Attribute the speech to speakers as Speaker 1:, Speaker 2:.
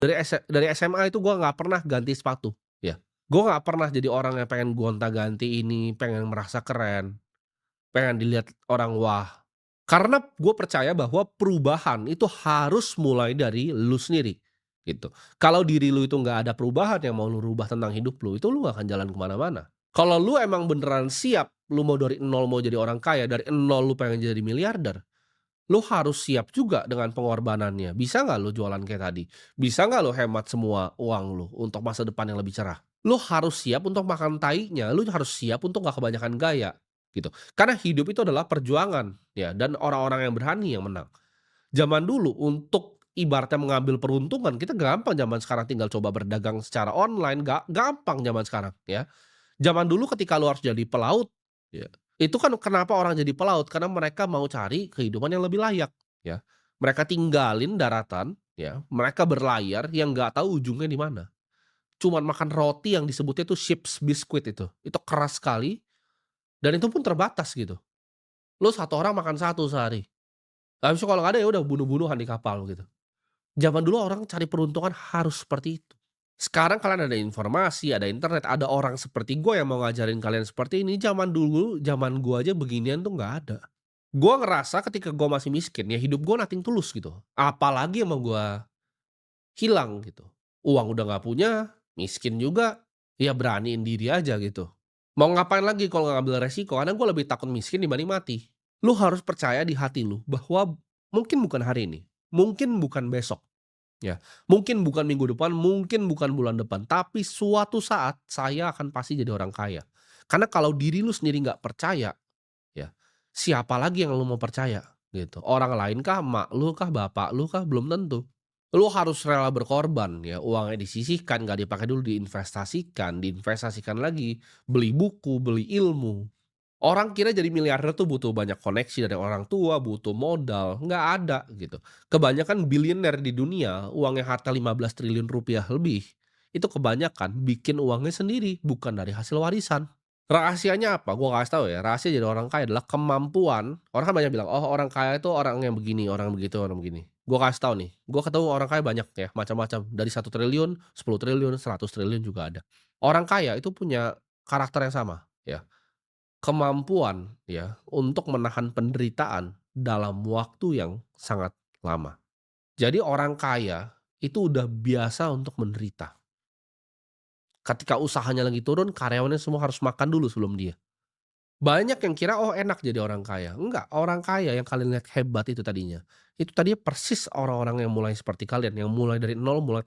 Speaker 1: Dari SMA itu gue nggak pernah ganti sepatu, ya. Gue nggak pernah jadi orang yang pengen gonta-ganti ini, pengen merasa keren, pengen dilihat orang wah. Karena gue percaya bahwa perubahan itu harus mulai dari lu sendiri, gitu. Kalau diri lu itu nggak ada perubahan yang mau lu rubah tentang hidup lu, itu lu nggak akan jalan ke mana-mana. Kalau lu emang beneran siap, lu mau dari nol mau jadi orang kaya, dari nol lu pengen jadi miliarder, lu harus siap juga dengan pengorbanannya. Bisa nggak lu jualan kayak tadi? Bisa nggak lu hemat semua uang lu untuk masa depan yang lebih cerah? Lu harus siap untuk makan tainya, lu harus siap untuk nggak kebanyakan gaya, gitu. Karena hidup itu adalah perjuangan, ya, dan orang-orang yang berani yang menang. Zaman dulu untuk ibaratnya mengambil peruntungan, kita gampang zaman sekarang tinggal coba berdagang secara online, gampang zaman sekarang, ya. Zaman dulu ketika lu harus jadi pelaut, ya, itu kan kenapa orang jadi pelaut, karena mereka mau cari kehidupan yang lebih layak, ya. Mereka tinggalin daratan, ya, mereka berlayar yang nggak tahu ujungnya di mana. Cuman makan roti yang disebutnya itu ship's biscuit itu keras sekali dan itu pun terbatas gitu. Lu satu orang makan satu sehari, habis itu kalau nggak ada ya udah bunuh-bunuhan di kapal gitu. Zaman dulu orang cari peruntungan harus seperti itu. Sekarang kalian ada informasi, ada internet, ada orang seperti gue yang mau ngajarin kalian seperti ini. Zaman dulu, zaman gue aja beginian tuh nggak ada. Gue ngerasa ketika gue masih miskin, ya hidup gue nothing tulus gitu. Apalagi yang mau gue hilang gitu. Uang udah nggak punya, miskin juga, ya beraniin diri aja gitu. Mau ngapain lagi kalau nggak ngambil resiko, karena gue lebih takut miskin dibanding mati. Lu harus percaya di hati lu bahwa mungkin bukan hari ini, mungkin bukan besok. Ya, mungkin bukan minggu depan, mungkin bukan bulan depan, tapi suatu saat saya akan pasti jadi orang kaya. Karena kalau diri lu sendiri nggak percaya, ya, siapa lagi yang lu mau percaya, gitu. Orang lain kah, emak lu kah, bapak lu kah, belum tentu. Lu harus rela berkorban ya, uangnya disisihkan, nggak dipakai dulu, diinvestasikan lagi, beli buku, beli ilmu. Orang kira jadi miliarder tuh butuh banyak koneksi dari orang tua, butuh modal, nggak ada gitu. Kebanyakan bilioner di dunia, uangnya harta 15 triliun rupiah lebih, itu kebanyakan bikin uangnya sendiri, bukan dari hasil warisan. Rahasianya apa? Gua kasih tahu ya, rahasia jadi orang kaya adalah kemampuan orang kan banyak bilang, "Oh orang kaya itu orang yang begini, orang begitu, orang begini." Gua kasih tahu nih, gua ketemu orang kaya banyak ya, macam-macam, dari 1 triliun, 10 triliun, 100 triliun juga ada. Orang kaya itu punya karakter yang sama, ya. Kemampuan ya, untuk menahan penderitaan dalam waktu yang sangat lama. Jadi orang kaya itu udah biasa untuk menderita. Ketika usahanya lagi turun, karyawannya semua harus makan dulu sebelum dia. Banyak yang kira, "Oh enak jadi orang kaya." Enggak, orang kaya yang kalian lihat hebat itu tadinya, itu tadinya persis orang-orang yang mulai seperti kalian, yang mulai dari nol, mulai